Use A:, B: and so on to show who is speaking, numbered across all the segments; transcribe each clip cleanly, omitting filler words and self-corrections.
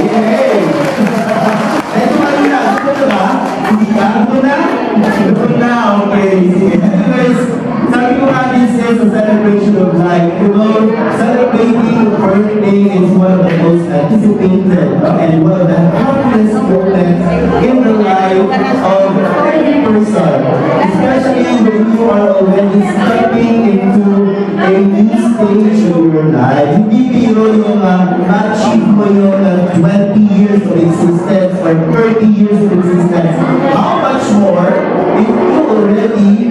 A: Yay! Ito kanina, ito ba? Hindi ka? Ito na? Ito na, okay. Anyways, sabi ko nga this is a celebration of life. You know, celebrating birthday is one of the most anticipated and one of the happiest moments in the life of every person. Especially when you are already stepping into a new stage of your life. Hindi biro yung ma-achieve mo yung 20 years of existence or 30 years of existence. How much more if you already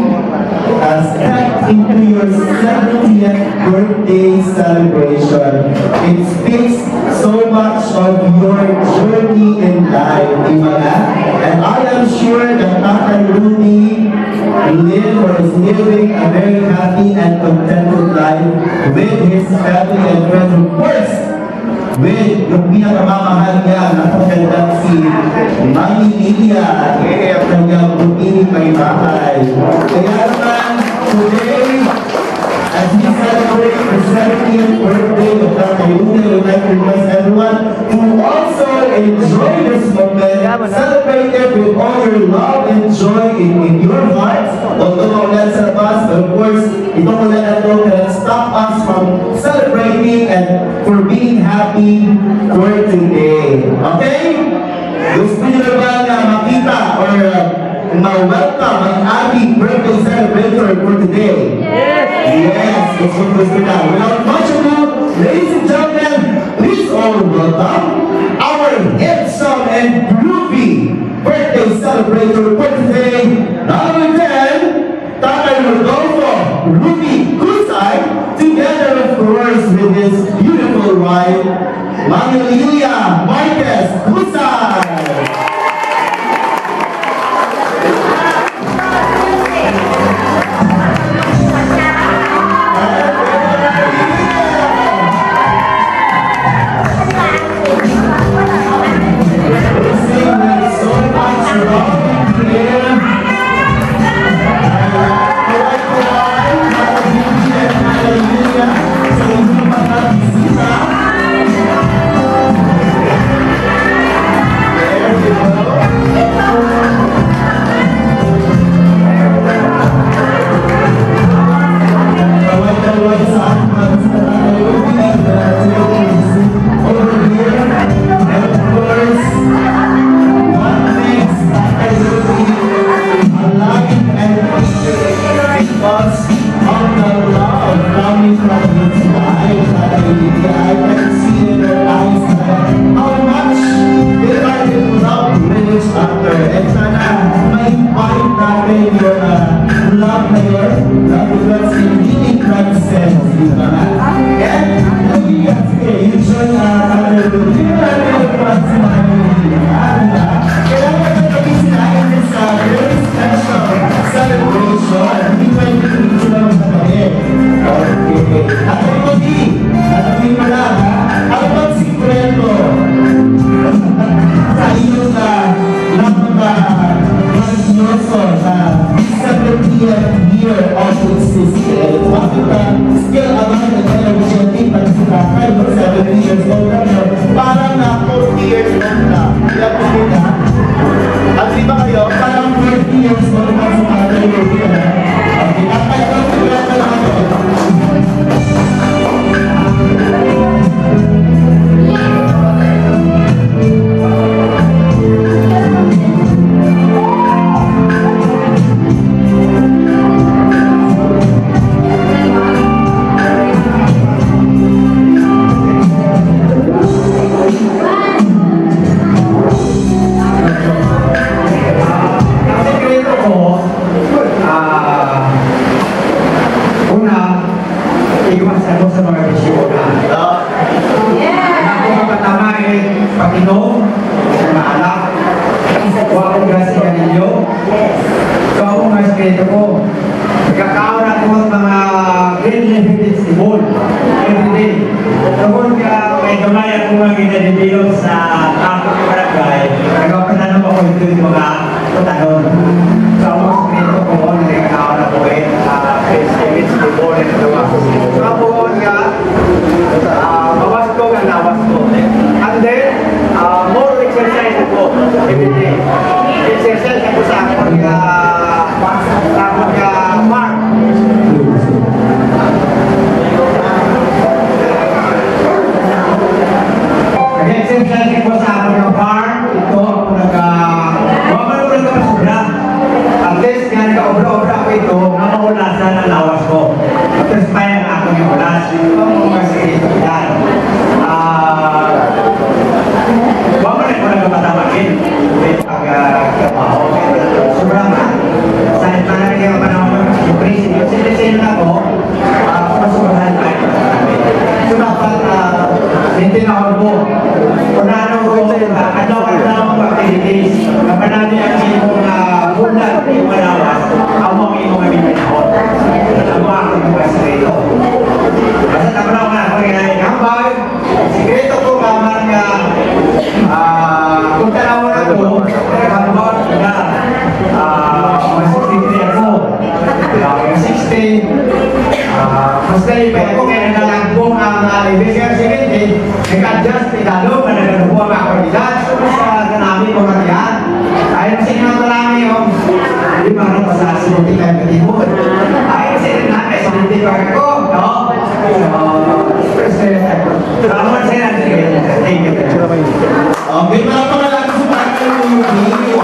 A: step into your 70th birthday celebration? It speaks so much of your journey in life, di ba nga? And I am sure that Tatay Rudy live or is living a very happy and contented life with his family and friends. Of course, with yung pinakamamahal niya na pagkandang si Mami Lilia at kanyang butini may bahay. Kaya naman, today, as we celebrate the 70th birthday of Tatay Rudy, I would like to request everyone to also enjoy this moment, celebrate it with all your love and joy in your hearts. Although maulan sa labas, but of course, itong ulan na ito can stop us from celebrating and for being happy for today. Okay? Gusto niyo na ba na makita or ma-welcome ang ating birthday celebrator for today? Yes, gusto na. Without much ado, ladies and gentlemen, please all welcome our handsome and groovy birthday celebrator for today, number 10, Tatay Rodolfo Ruby Kusay, together of course with his beautiful wife, Mami Lilia Marquez Kusay.
B: And then, Unano ko ano activities. Kapanami ang imong bulan yung malawas. Amo ang imong aming panahon. Amo ang mga sekreto. Basta naman nga ako rin hambay. Sekreto ko kaman nga kung tanaw na ito, hambay na mga 63 ako. Mga 60. Mas kayo pa ako kaya nalagpong ang Ibigay Secretary, nag-adjust italo, managalupo ang akwalidad. Sa namin mga katiyan. Ayaw sa inyo ito namin yung hindi ba rin sa sinuti kayo katibod. Ayaw sa inyo namin, sinuti pa ako, no? Salamat sa inyo. Thank you.
A: Okay, mga pangalan sa Michael Movie.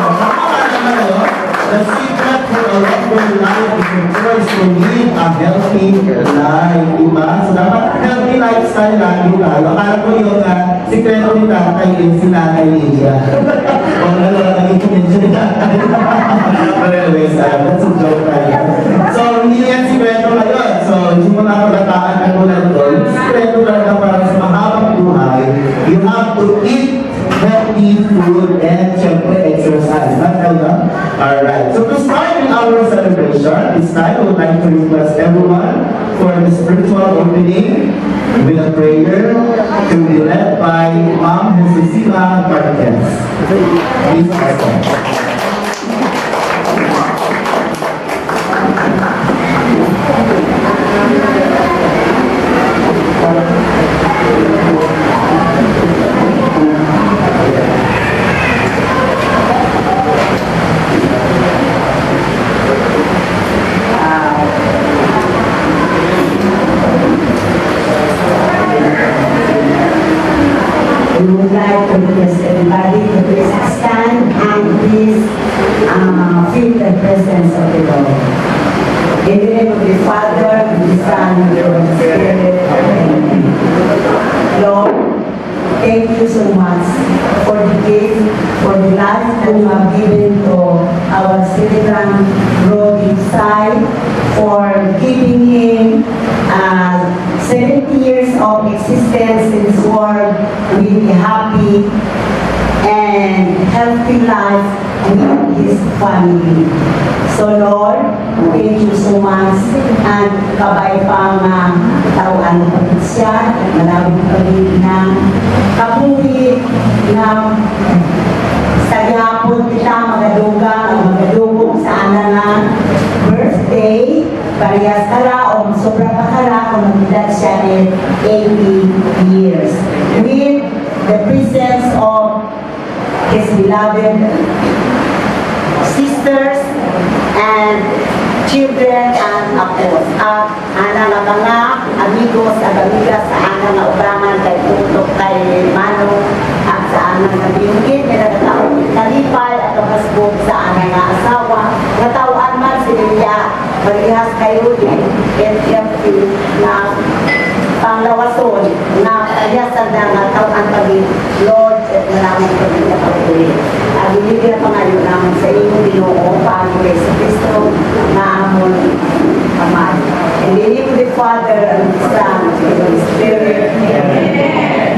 A: The secret for a longer life is of course to live a healthy life, diba? So dapat healthy lifestyle lagi tayo. Akala ko yung sikreto ni tatay is si Nanay Lydia. Huwag na lang naging kumension ni tatay. But anyways, that's a joke tayo. So hindi yan sikreto ngayon. So hindi mo nakagataan na tulad doon. Sikreto talaga para sa mahabang buhay. You have to eat healthy food and syempre exercise. Not right? Alright. So to start with our celebration, this time I would like to request everyone for the spiritual opening with a prayer to be led by Ma'am Jesusima Marquez. Please welcome.
C: We would like to request everybody to please stand and please feel the presence of the Lord. In the name of the Father, and the Son, and the Holy Spirit. Amen. Lord, thank you so much for the gift, for the life that you have given to our celebrant, Brody Sai, for giving him 70 years of existence in this world with a happy and healthy life with his family. So Lord, thank you so much and kabay pang tawaan ng siya, maraming pagiging ng kabuhi ng sa gihapon kita magadugong sa ana nga birthday. Parehas kala o sobra pa kala kung magdad siya in 80 years. With the presence of his beloved sisters and children and apos. At ana nga mga amigos at amigas sa ana nga ubrangan kay Tutok, kay Mano at sa ana nga biyungin na nagataon kalipay at hasbog sa ana nga asawa. Natawan man si Lilia parehas kayo din NFP na panglawason na ayasan na nga tawang pagin Lord at maraming pagin na pagkulit. At binigyan pa ngayon namin sa inyong Ginoo paano kay sa Kristo na amon Ama. In the name of the Father and the Son and the Holy Spirit. Amen.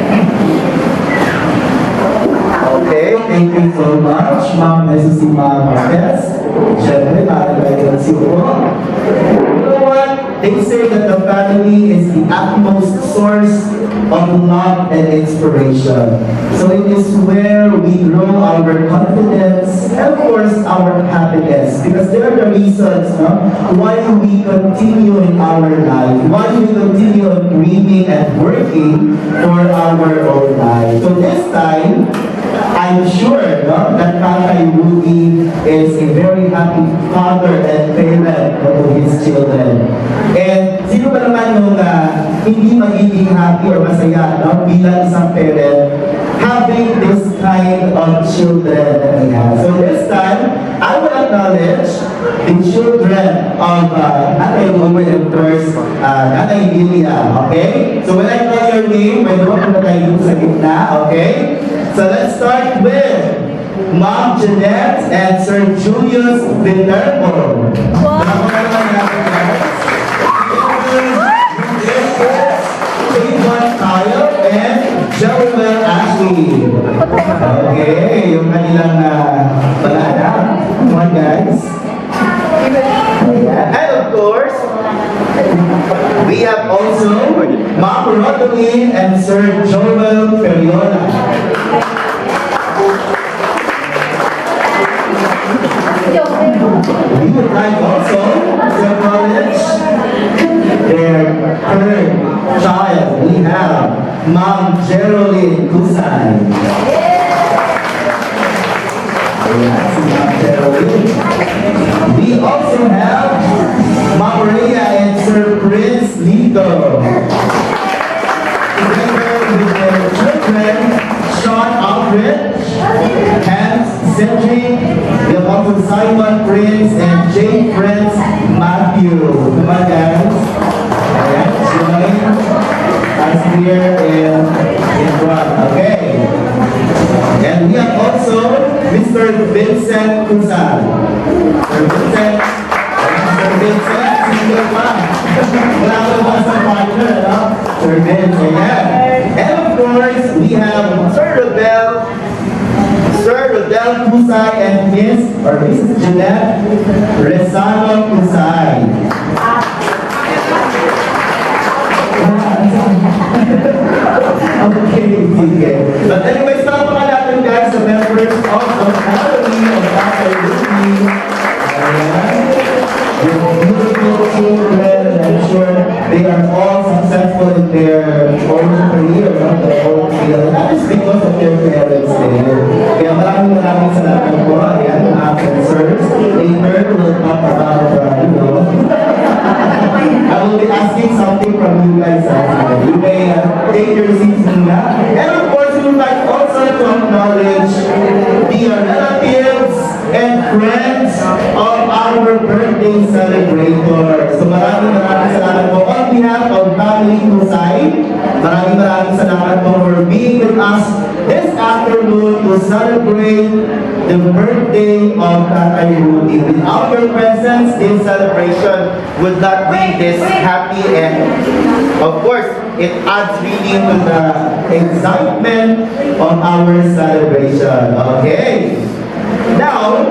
A: Okay, thank you so much, Ma'am Jesusima Marquez. Siyempre, nakakailan si Ugo. You know what? They say that the family is the utmost source of love and inspiration. So it is where we grow our confidence and of course our happiness, because they are the reasons why we continue in our life, why we continue dreaming and working for our own life. So this time, I'm sure that Tatay Rudy is a very happy father and parent to his children. And sino ba naman yung hindi magiging happy or masaya bilang isang parent having this kind of children that he has. So this time, I will acknowledge the children of Tatay Rudy and first Tatay Lilia, okay? So when I call your name, may doon na tayo sa gitna, okay? So let's start with Mom Jeanette and Sir Julius Villarmo. Kyle and Jeremy Okay, yung kanilang balada. Come on, guys. Ayan. And of course, we have also Ma'am Rodeline and Sir Joel Ferriola. We would like also to acknowledge their third child. We have Ma'am Geraldine Kusay. Ayan, si Ma'am Geraldine. We also have Ma'am Maria and Sir Prince Lito. Together with their children, Sean Aldrich, Hans Cedric, we have also Simon Prince and Jay Prince Matthew. Come on, guys. Ayan, join us here in front. Okay. And we have also Mr. Vincent Kusal. Sir Vincent, single pa. Wala ko ba sa partner, no? Sir Vincent, ayan. And of course, we have Sir Rodel Kusay and Mrs. Jeanette Resano Kusay. Okay. But anyways, talk natin guys sa members of the family of Tatay Rudy. Ayan. Yung beautiful children, I'm sure they are all successful in their own career, no? Their own field. That is because of their parents din. Kaya maraming salamat po. Ayan, mga answers. Later, we'll talk about, I will be asking something from you guys. You may take your seats muna. And of course, we would like also to acknowledge the relatives and friends of our birthday celebrator. So maraming salamat po on behalf of Family Kusay. Maraming salamat po for being with us this afternoon to celebrate the birthday of Tatay Rudy. Without your presence, this celebration would not be this happy, and of course, it adds really to the excitement of our celebration. Okay. Now,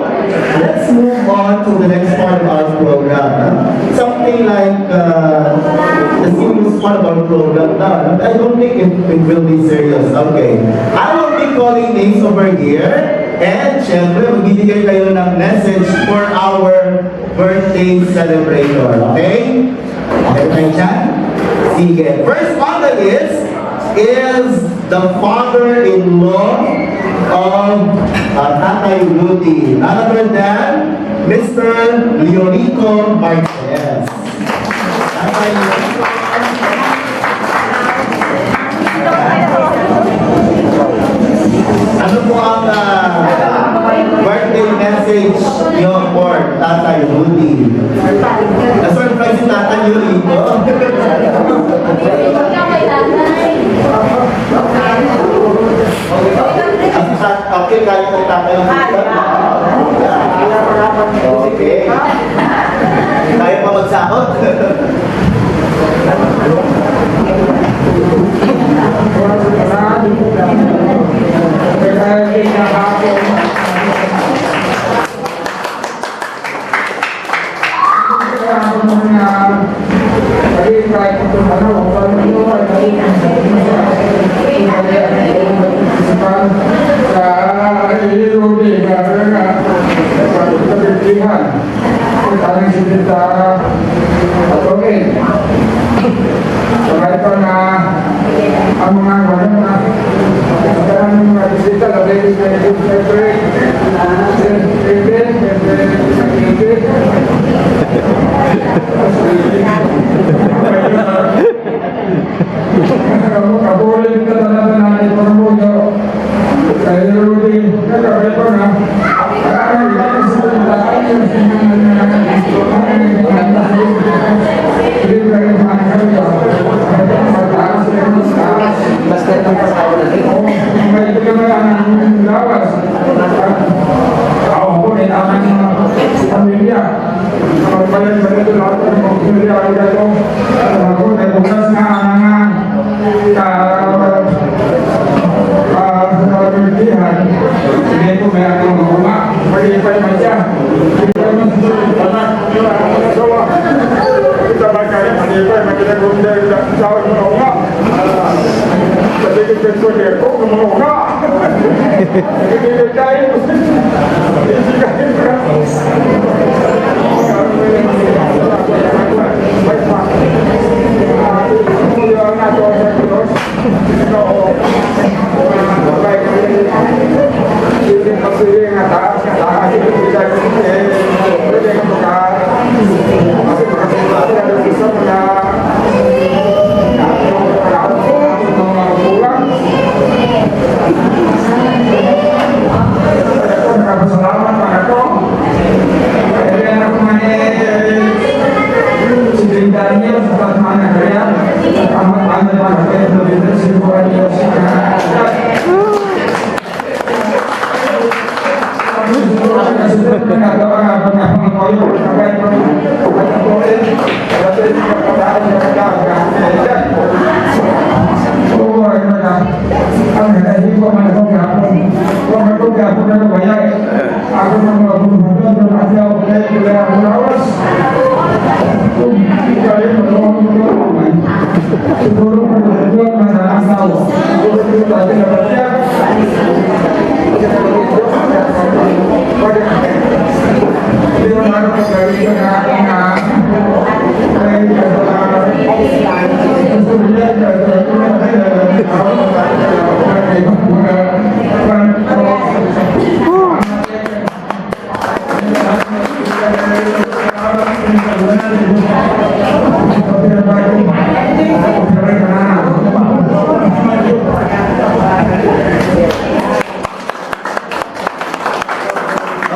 A: let's move on to the next part of our program. Something like the serious part of our program. Now, I don't think it will be serious. Okay. I will be calling names over here. And syempre, magbibigay kayo ng message for our birthday celebrator. Okay? Okay tayo dyan? Sige. First on the list is the father-in-law of Tatay Rudy. None other than Mr. Leonico Marquez. Tatay Leonico. Ano po ang birthday message niyo for Tatay Rudy? Na-surprise si Tatay Leonico. Okay, kaya ng Tatay Leonico? Okay. Kaya pa magsahod?
D: ang mga bisita, ladies and gentlemen,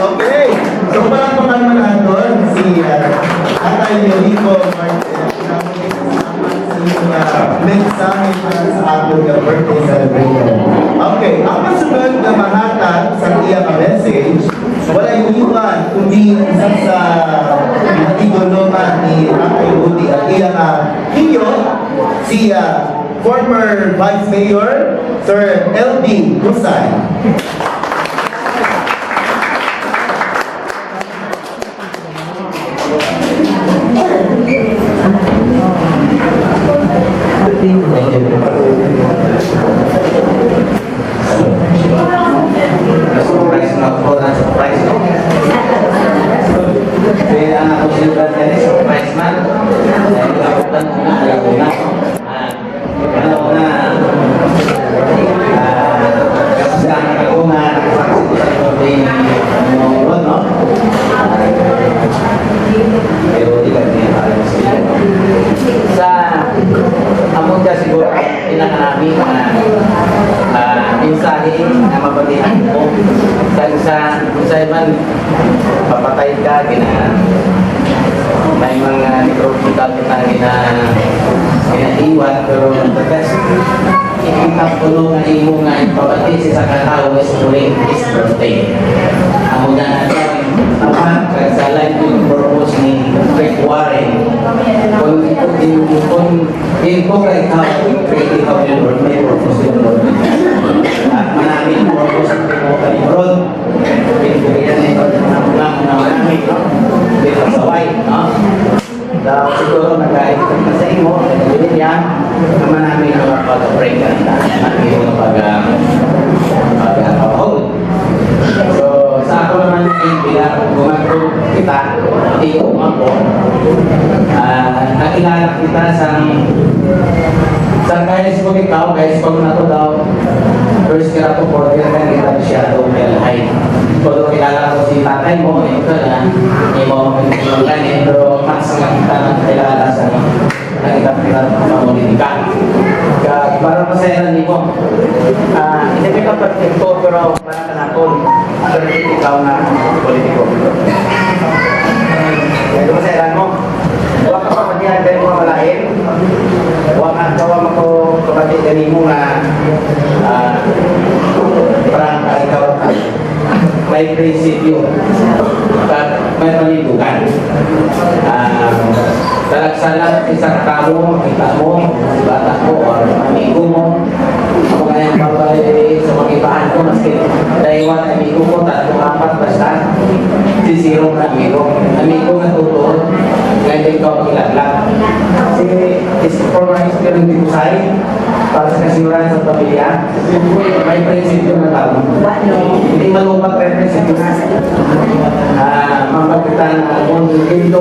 A: Okay, so palakpakan mo natin si Tatay Yolico Martin na nagsamin sa ating birthday celebration. Okay, ang masunod na mahatag sa iyang message, wala iwan kundi isa sa igoloma ni Tatay Woody at iyang tiyo, si former Vice Mayor Sir LB Husay.
B: Surprise na po na surprise no? Kaya ang ako silban yan eh, surprise man. Dahil kaputan ko na, alam ko na. Ano ko na, kapasahan ako na nakasaksi ko sa birthday ni Mongolon, no? Pero di ba niya parang sila. Sa among dyan siguro, pinakanabi na mensahe na mabalihan ko sa isa man papatay ka may mga necrotical kita ginaiwan pero the best ikita ko nung imo nga ipabati sa katao is during his birthday amo na naman sa life yung purpose ni Rick Warren kung ko ka ikaw create ikaw yung Lord may purpose yung Lord at maraming purpose ang mo kalimrod pinagkirian ito ng marami dito sa white dahil siguro nag-aikot na sa imo nagawin yan na maraming ang pag-break at iyong pag-hold so sa ako naman yung bilang gumagro kita iyong ako nakilala kita sa guys pag ikaw guys pag nato daw first year ako 4th year na kita siya daw high kung kilala ko si tatay mo ito na hindi mo magkakaroon pero mas nga kita nakilala sa nakita politika parang masaya ni mo hindi ka perfecto pero parang kanakon pero ikaw na politiko ito masaya mo huwag ka pa magyan dahil mga malahin huwag ka mako kapatid gani mo na parang ikaw may prinsipyo at may panibukan talagsalang isang tao makita mo bata ko o amigo mo ako ngayon babay sa mag-ibaan ko maski daiwan amigo ko tatlong apat basta sisirong na amigo na totoo ngayon ikaw magilaglag kasi is for my experience dito sa'yo para sa kasimulan sa pamilya, may prinsipyo na tao. Hindi malupag rin prinsipyo na. Mapagitan na kung hindi na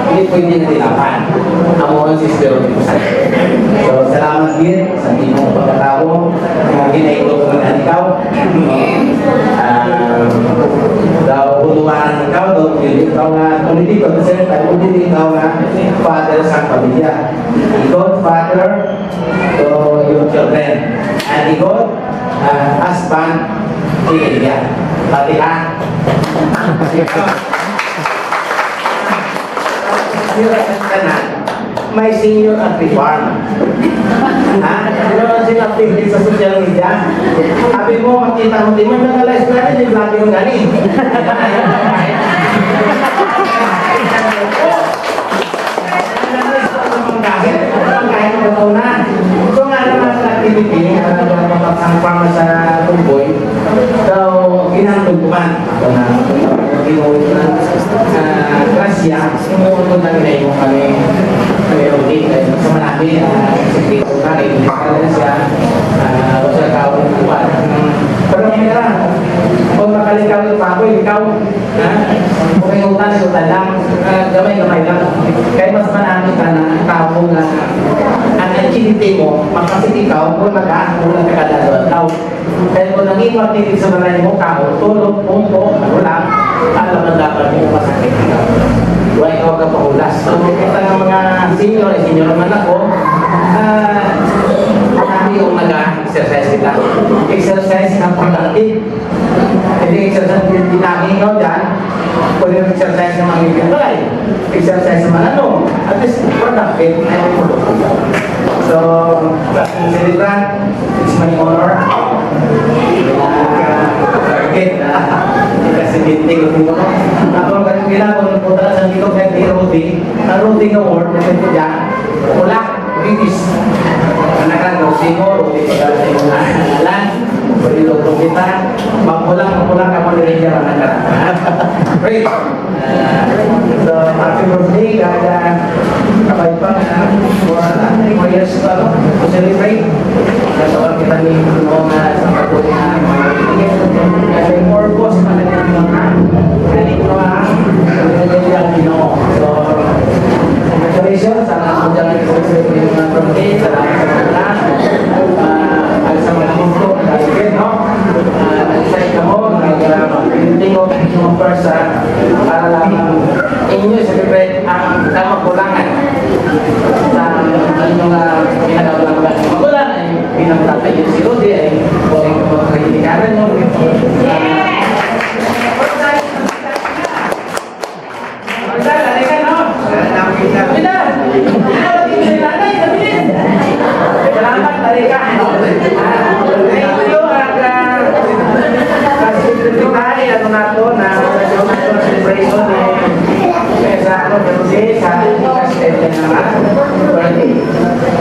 B: hindi pwede na tinapan. Ang mga sister of So, salamat din sa timong pagkatao na ginailo ko ng ikaw. Daw puluhan ikaw, daw ikaw na politiko, kasi hindi ikaw na father sa pamilya. God father to your children. And God husband to India. Pati ka? May senior at reform. Ha? Ano na sinapigil sa social media? Sabi mo, makita mo, di mo nag-alize na rin, yung vlog yung galing. So nga naman sa activity, ang pama sa tumboy, daw ginandog ko man. Ako na, ginulit na grasya, sumuunod na ginay mo kami ulit. Sa malaki, sekreto ka, kailangan na siya, o sa tao ng buwan. Pero ngayon na, kung makalikaw yung baboy, ikaw, kung may utan, utan lang, gamay-gamay lang. Kaya mas marami ka na tao na ang activity mo, makasik ikaw, kung mag-aakulang ka kadalaw. Kaya kung nanging magtitig sa maray mo, kao, tulog, pumpo, ulang, alam ang dapat mo masakit ikaw. Huwag ikaw ka pahulas. So, kita ng mga senior naman ako, marami yung nag-exercise kita. Exercise ng productive. Hindi exercise din namin ikaw dyan, pwede exercise ng mga ibigay. Exercise ng mga ano, at least productive. So, Classroom Celebrant, it's my honor. Kasi bintig ko mo. Ako ang kailangan ko punta sa dito kay Rudy. Ang Rudy Award na ito dyan. Wala. Bigis. Anakan, Rudy mo. Rudy pagkala sa iyong alan. Pwede lutong kita. Magpulang ka mo rin dyan. Great. So, happy birthday. Kaya kapay pa for years to celebrate. Nasa kita ni mga sa pagpuling kasi purpose na natin yung ganito ang Ginoo. So, congratulations sa mga dyan yung mga birthday, salamat sa mga lahat. Ay sa mga mundo, dahil no? Nag-decide ka mo, nag-printing ko yung first para lang inyo celebrate ang magulangan sa mga pinagawa ng magulang ay pinagtatay yung si Rudy ay huwag mga kainikaran nyo.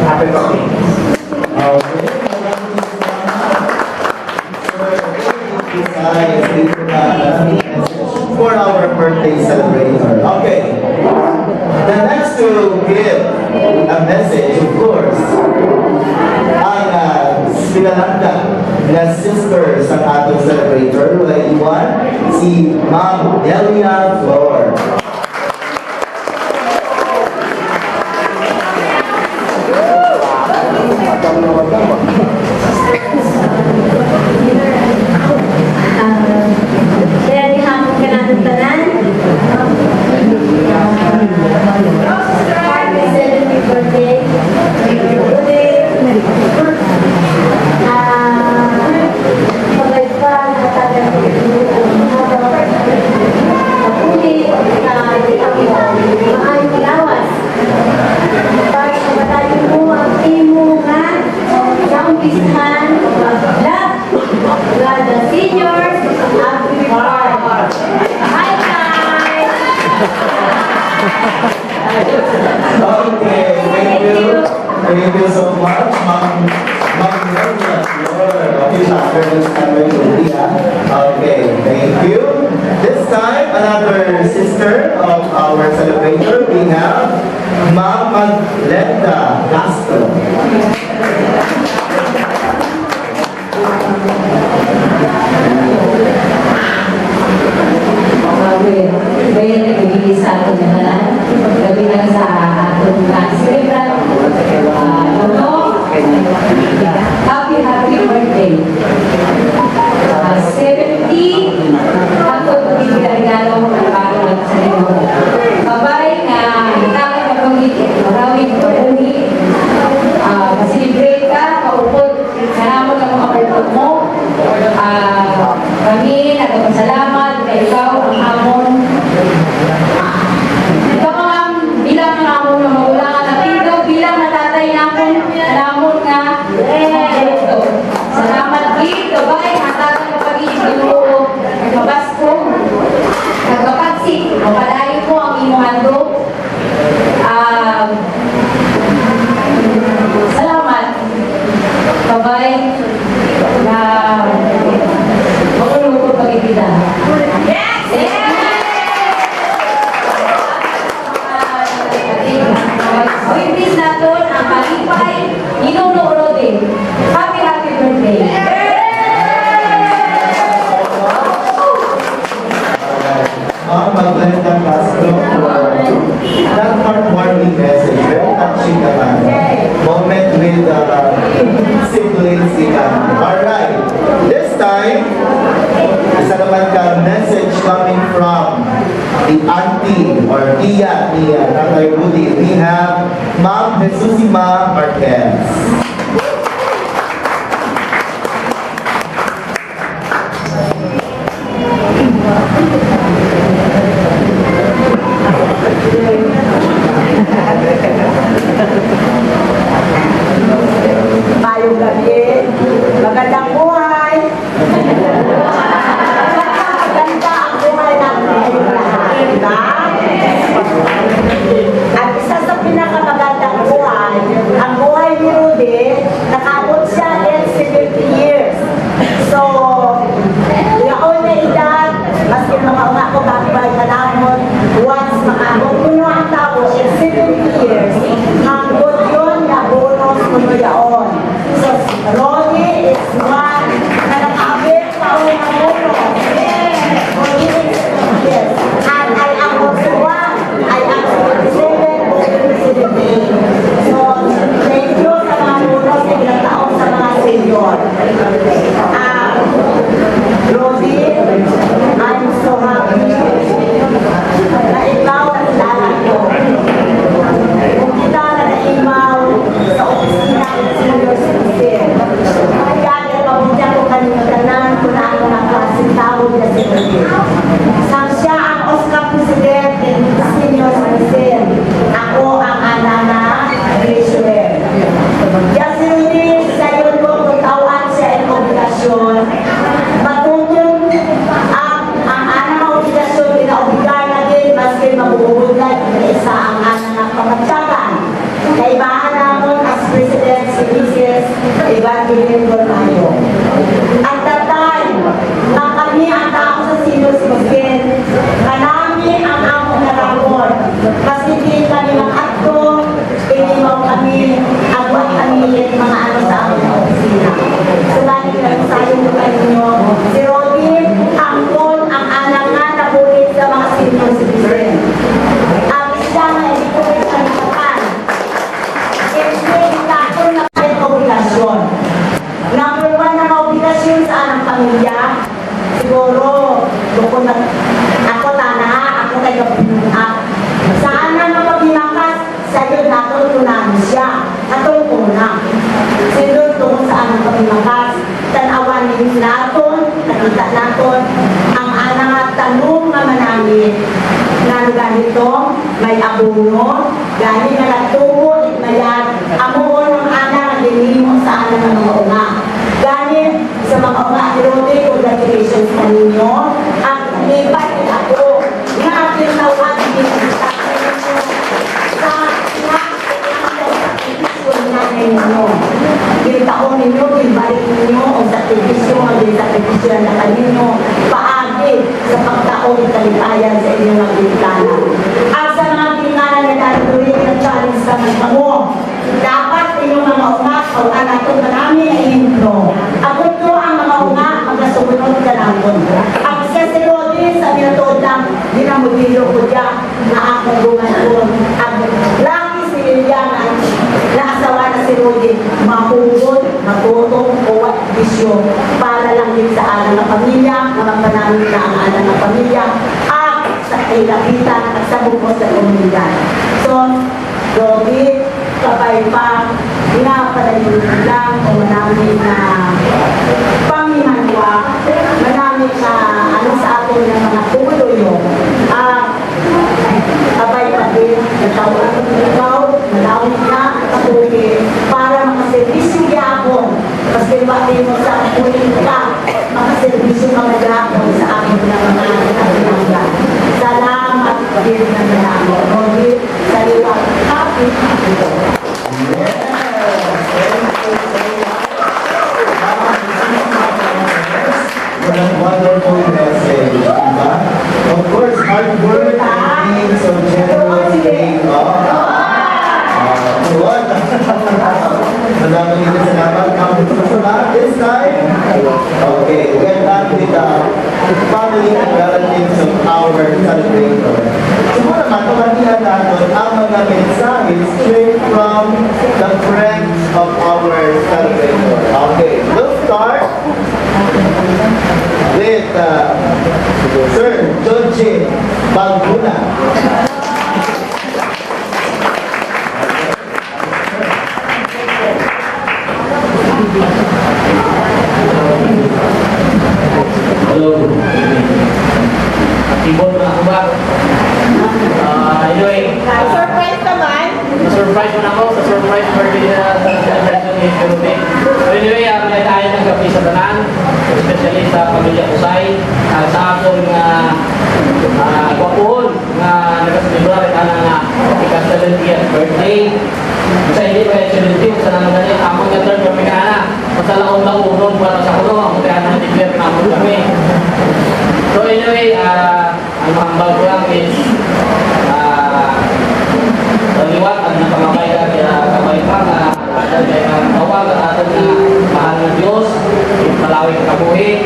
B: Happy birthday.
A: For our birthday celebration. Okay. The next to give a message, of course, ang sinalanda na sister sa atong celebrator, wala iwan, si Ma'am Delia Flor. Thank you so much, Ma'am Delia Flor. Okay, thank you. This time, another sister of our celebrator, we have Ma'am Magdalena Castro.
C: Bayan na ibigay sa atin na naman. Gabi na sa atin na celebrat. Happy birthday. 70, ako pagkikarigato ko ng bago sa inyo. Babay nga, itaka na pag-ibig. Maraming pag-uwi. Celebrate ka, kaupod. Salamat ang mga kapatid mo. Kami, nagpapasalamat kay ikaw, ang amon. Ito ka nga, bilang ang amon na magulangan natin. Ikaw bilang natatay namin, alamon nga. Salamat dito, bay, natatay na pag-ibig mo. Nagpabasko, nagpapagsik, mapalayo mo ang inyong hando. Salamat. Bye-bye. Na makulungkot pag-ibida. Yes! Yes! Please natin ang malipay, inuno din. Happy birthday.
A: Mag-blend ng Castro for that heartwarming message. Very touching naman. Moment with siblings ika. Alright. This time, isa naman ka message coming from the auntie or tia ni Tatay Rudy. We have Ma'am Jesusima Marquez.
C: Mayong gabi. Magandang buhay. Maganda ang buhay natin ngayong lahat. Diba? At isa sa pinakamagandang buhay, ang buhay ni Rudy, nakaabot siya in 70 years. So, yaon na edad, maski mga una ko bakbay kanamon, once makaabot kuno ang tao in 70 years, hanggot yun na bonus kuno yaon. So, Ronnie is one na nakaabot sa unang bonus. Yes. And I am also one. I am 77 going to 78. So, thank you sa mga bonus na ilang taon sa mga senior. Rosie, I'm so happy na ikaw ang kilala ko. Kung kita na naimaw sa opisina ng senior citizen, kaya pabudya ko kanina kung na ako ng klaseng tawag na senior. Sang siya ang Oscar President ng senior citizen, ako ang anana treasurer. Yes, Rudy, sa iyo ko kutawan siya ang obligasyon. Matutong ang anang obligasyon pinaobligar natin maski mabubulan isa ang anang pamatyagan. Kaibahan namin as President si Mrs. Evangeline Bormayo. At that time, na kami ang tao sa senior citizen, kanami ang among naramon. Mas hindi kami mag-atto, inimaw kami, agwat kami yung mga ano sa among opisina. So, dahil sayo ko kanino, si Robin, angkon ang anang nga nabulit sa mga senior citizen. Ang isya nga hindi ko rin sanipatan. Itakon na kayo obligasyon. Number one na obligasyon sa anang pamilya, siguro, ako tana, ako kayo pinunak. Saan na mapaginakas, sa'yo natutunan siya. Atong una. Sino tungkol sa anang paginakas, tanawan ninyo naton, nakita naton, ang anang at tanong nga manamit, na ganito, may abuno, gani na nagtubo, itmayag, amuon ang anang at dinimo sa anang ng mga una. Gani sa mga una, Rudy, congratulations sa ninyo, at lipat ako, na aking tawag sa ninyo. Yung taon ninyo, yung balik ninyo, o sakripisyo, mag-sakripisyo na kanino, paagi sa pagtaon kalipayan sa inyong mga bintana. At sa mga bintana na dahil na challenge sa mga serbisyo para lang din sa alam ng pamilya, mga namin na ang alam ng pamilya, at sa kailapitan at sa bukos sa komunidad. So, Roby, kapay pa, nga pala yung lang o marami na pamimanwa, marami sa ano sa atin ng mga tumuloyo, abay pa din, nagtawag ng ikaw, malawin na, kapuhi, para makaservisyo yapon. Mas din mo sa politika, makaservisyo ka maghapon sa akin ng mga katinanggan. Salamat din na nalaman. Roby, sa liwag, happy ito.
A: What a wonderful message, diba? Of course, hard work means of general paying off. What? Maraming salamat. This time, okay, we're done with the family and relatives of our celebrator. Siguro naman, tumahilan natin ang mga mensahe straight from the friends of our celebrator. Okay, we'll start with Sir George Balbuna.
D: Hello. Tibon na ako ba? Anyway,
E: Surprise naman.
D: surprise mo na ako sa surprise birthday na sa celebration ni Ruby. So anyway, may tayo ng gabi sa tanan, especially sa pamilya Usay, sa akong gwapoon na nagkasalibra rin na ika-70th birthday. Sa hindi pa yung 70, sa naman ganyan, amang nga-turn kami ka na. Masalaon-launon para sa kuno, ang kaya na declare na amon kami. So anyway, ang mahambal ko lang is liwat at nakamamay ka kaya kamay pa na atal kaya tawag at atal na mahal ng Diyos, malawing kabuhi.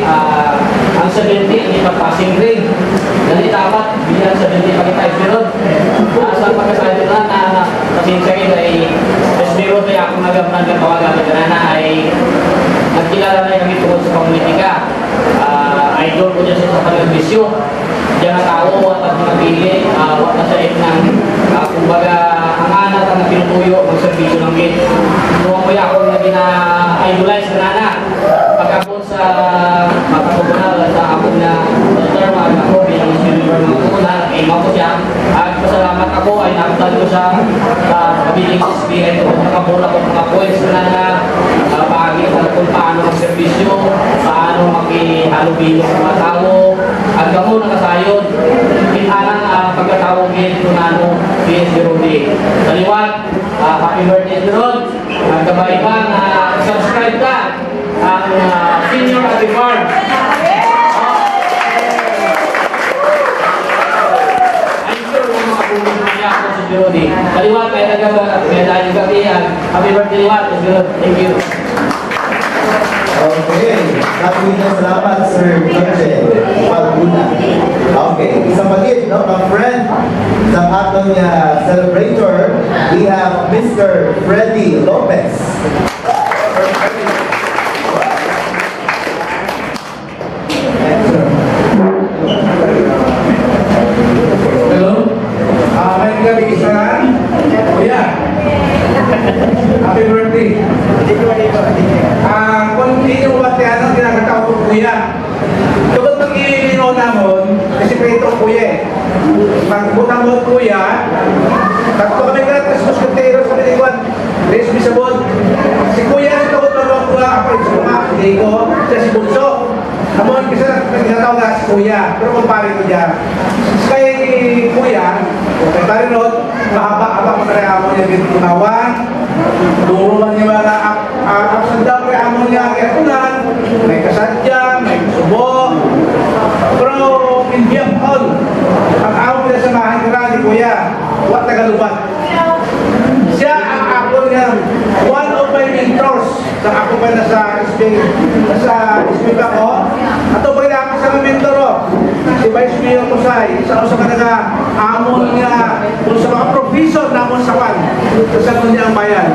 D: Ang 70, hindi pa passing grade. Dali dapat, bilang 70 pag-type zero. Sa pagkasalit na pasinsagin ay Esmero kaya akong nagamnan ng tawagan na ay nagkilala na kami tungkol sa komunitika. Idol ko dyan sa pag-bisyo. Diyan ang tao at napili, wag na siya ng kumbaga ang anak ang pinutuyo ng servisyo ng gate. Noong kaya ako naging na-idolize na nana. Pag ako sa matakubanal sa ako na term, ako bilang silver mga kuna, nag-imaw ko siya. At pasalamat ako ay nakatali ko siya sa kabiling SBI ko. Nakabula ko mga points na bahagi kung paano mag-servisyo, paano makihalubilo sa mga tao. At kamo nakasayod, kinanang pagkatawag yun kung ano PS0D. Saliwat, happy birthday to Rod. Kabaibang, subscribe ka ang Senior Ate Farm. I'm sure kung makapulong na niya ako sa Birodi. Saliwat, may tayo gabi. Happy birthday, Liwat. Thank you.
A: Okay, maraming salamat Sir George Balbuna. Okay, isang bagit, no? A friend sa atong celebrator, we have Mr. Freddy Lopez.
B: Hello? May gabi isa. Kuya. Happy birthday. Continue ba tayo ang ginagataw ko kuya? Tugod pag-iino namon, kasi preto kuya eh. Pag-butang mo kuya, tatlo kami ka, Christmas Contero sa Piniguan, Grace Bisabon. Si kuya, si tugod na mga kuya, ako yung suma, hindi ko, siya si Bunso. Amon, kasi nagtatawag na si kuya, pero kumpare ko dyan. Kay kuya, kay Tarinod, mahaba-haba ko na mo niya binunawan, duro man niya mga ups and down kaya mo niya kaya may kasadya, may subo, pero in beyond all, ang amo niya sa mahan kira ni kuya, wat Tagalubat. Siya ang ako niya, one of my mentors, sa ako pa nasa Spain ako, ato pa rin ako sa mentor ko, si Vice Mayor Kusay, isa sa kanila, amon niya, kung sa mga professor na amon sa kan, sa niya ang bayan.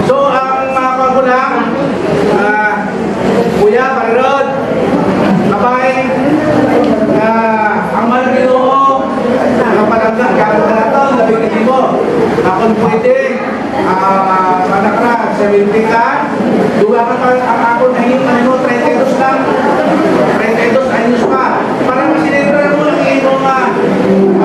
B: So, ang mga kung pwede, anak na, 70 ka, duga ka pa ang ako na yung 32 lang, 32 anyos pa, para masinitra mo lang ino nga,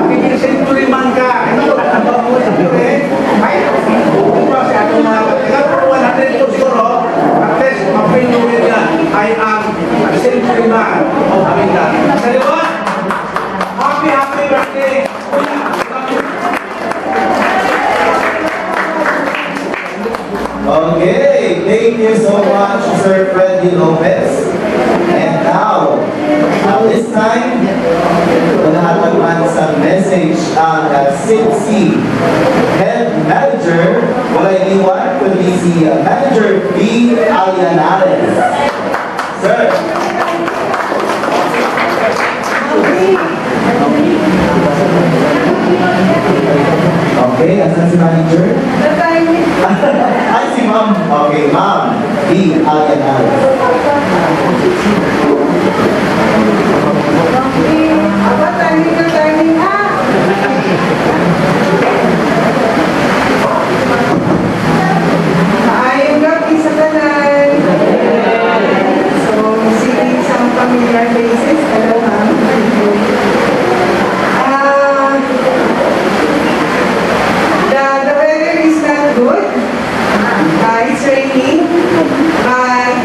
B: magiging century man ka, ito, ang mo century, ay, diba si atong mga katigat, 100 to siguro, at least, mapinuwi niya, ay ang century man o Aminda. Sa diba? Happy birthday!
A: Okay, thank you so much, Sir Freddy Lopez. And now, at this time, manatagman sa message ang SIPSI Head Manager, wala iniwan, kundi si Manager B. Alianares. Sir. Okay, asan si Manager? Ay, si Ma'am. Okay, Ma'am. B. Alianares.
E: Maayong gabi sa tanan. So, sige, isang familiar faces. Hello, ma'am. The weather is not good. It's raining. But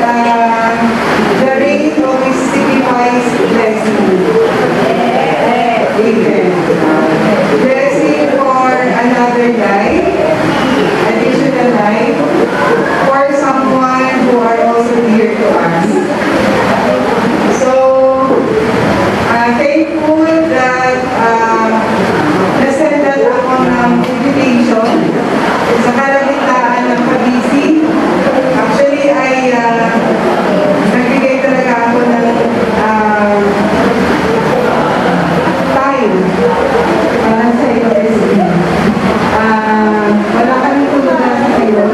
E: the rain always signifies blessing. Amen. Blessing for another life, additional life, for someone who are also dear to us. So, thankful that nasendan ako ng invitation sa kalagitnaan ng Cavite. Actually, ay nagbigay talaga ako ng time para sa USD. Wala kami tulugan sa ngayon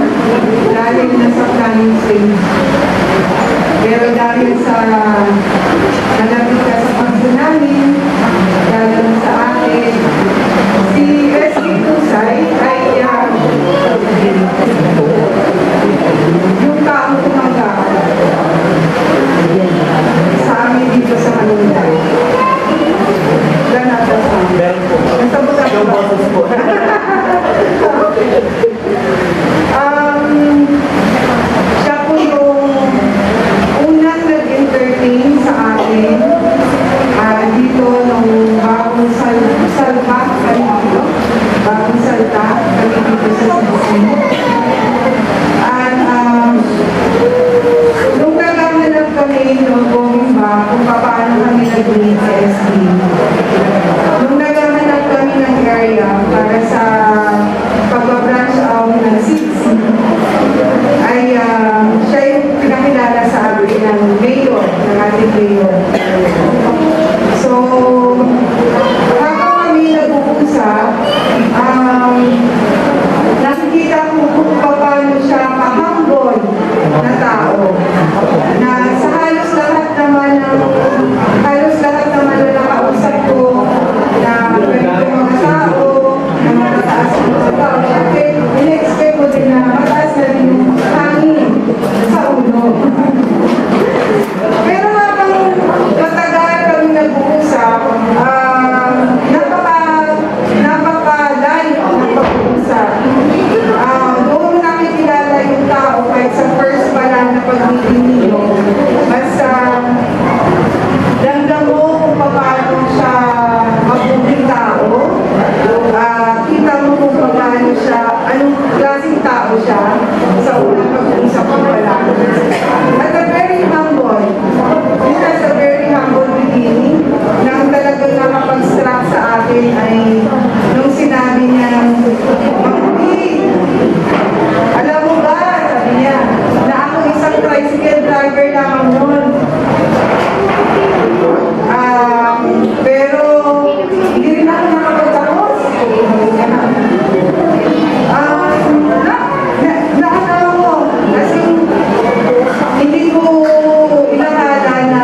E: dahil nasa planning stage. Pero dahil sa nalapit ka sa pagsun namin, dahil sa akin, si SK Tusay ay yung taong tumanggap sa amin dito sa Manila. Wala natin sa amin. Nasabot ako ba? Siya po yung unang nag-entertain sa akin dito nung bagong salta kami dito. Bagong salta kami dito sa Sisi. At nung nagaganap kami nung going back kung paano kami nag-meet sa SB. Nung nagaganap kami ng area para sa pag-branch out ng Sisi, ay siya yung pinakilala sa amin ng mayor, ng ating mayor. So, habang kami nag-uusap, nakikita ko kung paano siya kahambol na tao. Na sa halos lahat naman na nakausap ko na ganito mga tao, na matataas sa tao. Siyempre, in-expect ko din na mataas na rin yung hangin sa ulo. Pero habang matagal kami nag-uusap, napakalayo ang pag-uusap. Doon nakikilala yung tao kahit sa first pa lang na pag-meeting niyo. Mas damdam mo kung paano siya mabuting tao. Kita mo kung paano siya, anong klaseng tao siya sa unang pag-uusap ko wala. At a very humble. This is a very humble beginning na ang talagang nakapag-struck sa akin ay nung sinabi niya, Mami, alam mo ba, sabi niya, na ako isang tricycle driver lamang noon. Pero hindi rin ako nakapagtapos. Naano mo, kasi hindi ko inakala na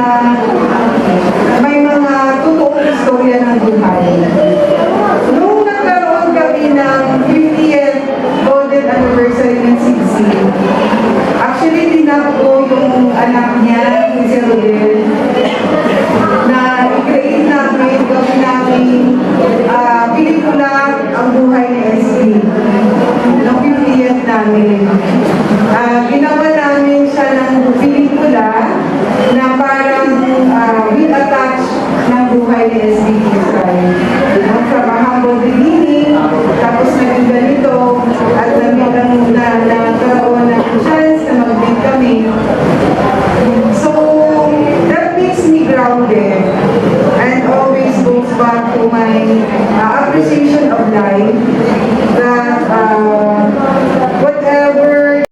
E: may mga totoong istorya ng buhay. Nung nagkaroon kami ng 50th family. So, that makes me grounded and always goes back to my appreciation of life that whatever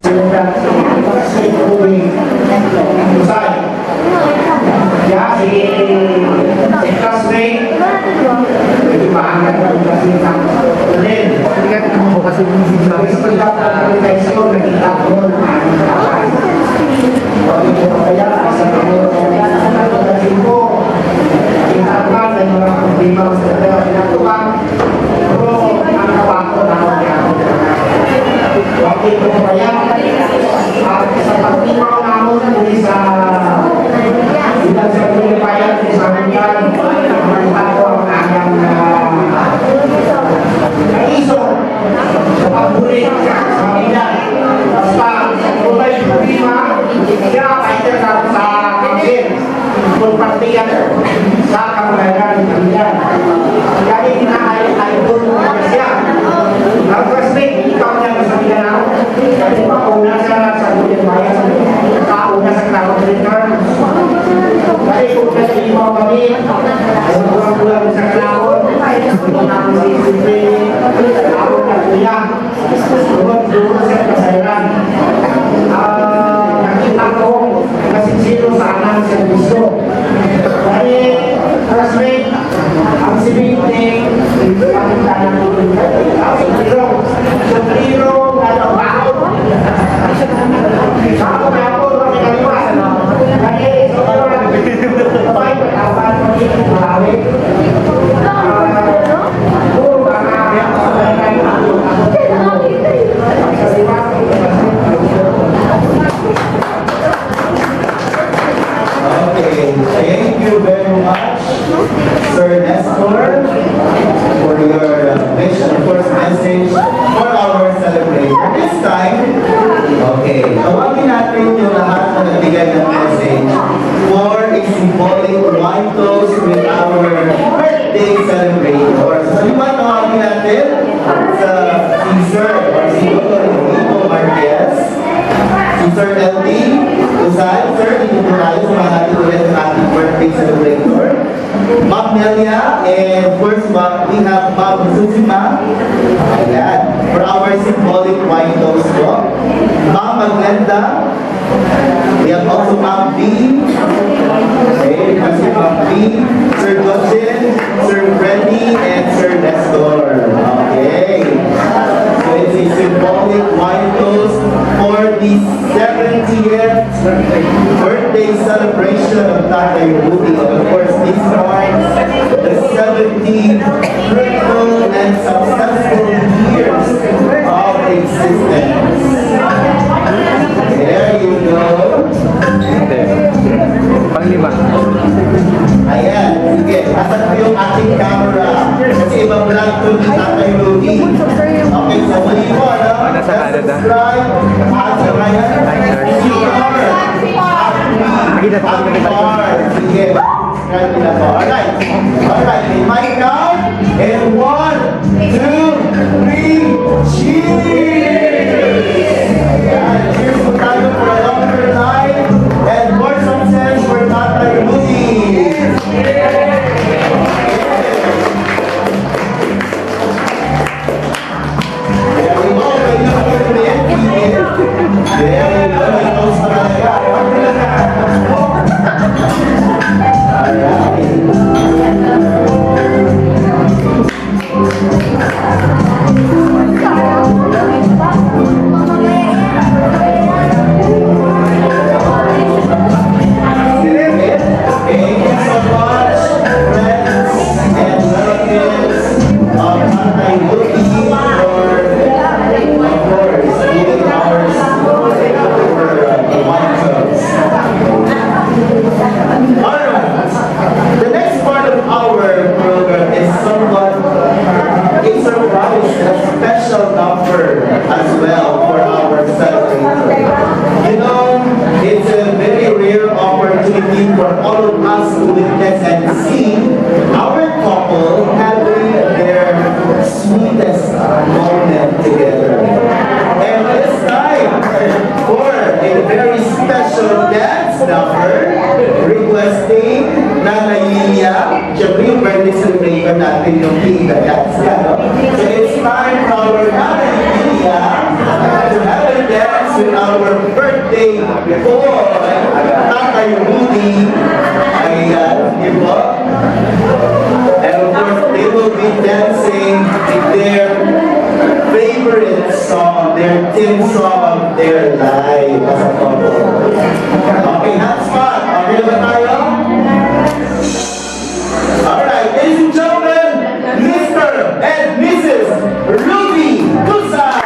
B: sa kamalayan ng kanila. Kaya inaay-ay doon siya. Ang classmate, ikaw na sa Mindanao. Kasi pauna sa Buyan Bayan. Pauna sa Clarot Returns. Kasi kung nag-iibaw kami, ay buwan-buwan sa Clarot. Kung namin si Sipre, Clarot na Kuya. Doon sa Kasayran. Nakita ko kasi sino sa anang servisyo. Kaya, classmate, ang sibing-ting, pakita natin Supriro, nalabaw. Saka ko na ako, kami kaliwas. Kaya, sabay pagkawan ko dito, marami. Puro baka,
A: Okay, thank you very much, Sir Nestor, for your mission, of course, message for our celebration. This time, okay, tawagin natin yung lahat na nagbigay ng message for a symbolic white toast with our birthday celebration. So, yung ba tawagin natin sa si Sir or si Dr. Enrico Marquez, si Sir LD, Usay, Sir, dito po tayo sa mga natin ulit ang ating birthday celebrator. Ma'am Nelia, and of course, we have Ma'am Susima. Ayan, for our symbolic white toast po. Ma'am Maglenda. We have also Ma'am B. Okay, kasi Ma'am B, Sir Goshen, Sir Freddy, and Sir Nestor. Okay. So it's a symbolic white toast for the 70th birthday celebration of Tatay Rudy. Of course, this marks the 70 fruitful and successful years of existence. There you go.
F: Panglima.
A: Ayan, sige, asan po yung ating camera? Kasi ibang vlog to ni Tatay Rudy. Okay, so muli po, ano?
F: Nasa Canada.
A: Subscribe, at sige, subscribe nila po. Alright, we might count. And 1, 2, 3, cheers! Ayan, cheers po tayo for a longer life and more success for Tatay Rudy. There we go, may nakakalimutan yan. There we go, may toast na talaga. Thank you so much, friends and relatives of Tatay Rudy, for, of course, giving ours for the white toast. Alright, the next part of our program is somewhat a surprise, a special number as well for our celebrator. You know, it's a very rare opportunity for all of us to witness and see our couple having their sweetest moment together. And this time, for a very very special dance number requesting Nanay Lilia. Siyempre yung birthday celebration natin yung Pita Dance. So it's time for our Nanay Lilia to have a dance with our birthday boy, Tatay Rudy. Ayan, di ba? And of course, they will be dancing their favorite song, their theme song of their life as a couple. Okay, that's fun. Okay ba tayo? Alright, ladies and gentlemen, Mr. and Mrs. Ruby Kusay!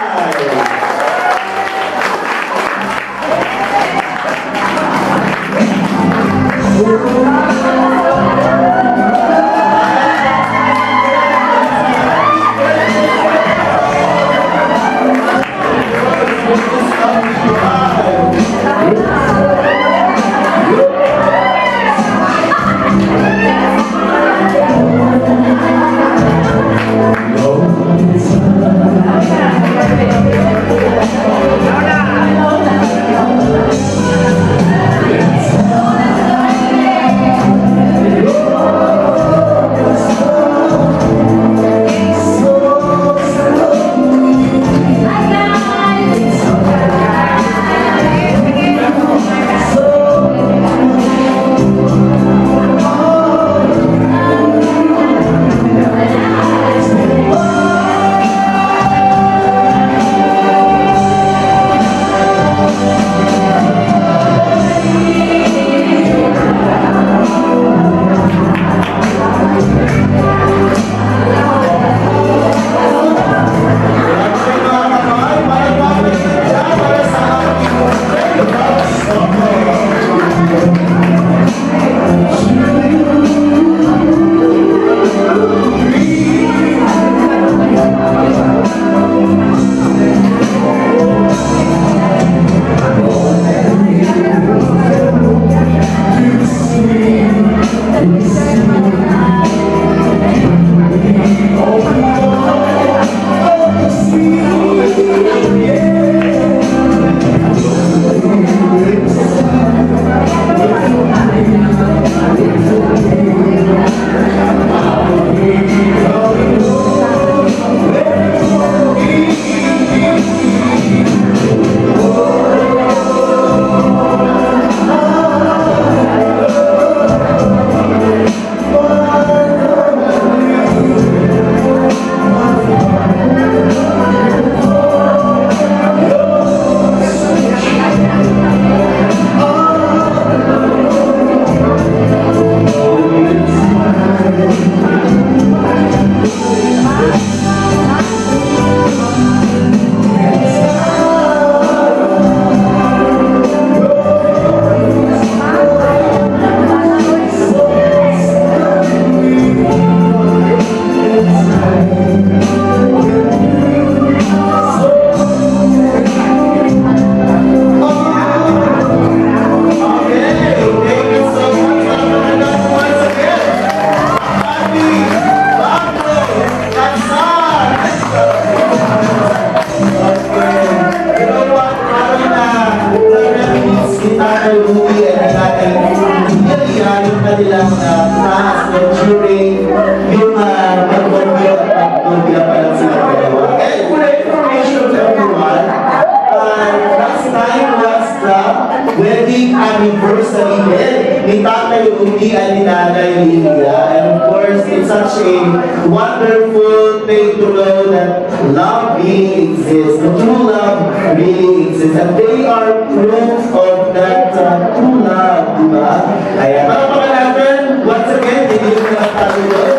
A: Wedding anniversary din ni Tatay Rudy and ni Nanay Lilia. And of course, it's such a wonderful thing to know that love really exists. The true love really exists. And they are proof of that true love, di ba? Kaya palakpakan natin, once again, hindi ko na tayo doon.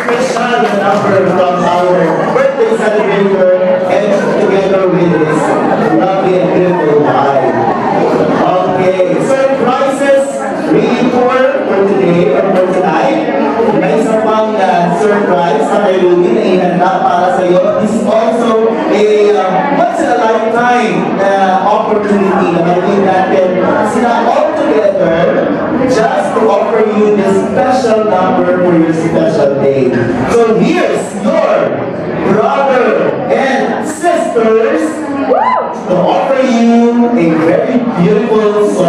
A: Special number from our birthday celebrator and together with his lovely and beautiful wife. Okay, surprises really for today or for tonight. May isa pang surprise na kay Ruby na ihanda para sa iyo. This is also a once in a lifetime opportunity na magiging natin sila all together just to offer you this special number for your special day. So here's your brother and sisters to offer you a very beautiful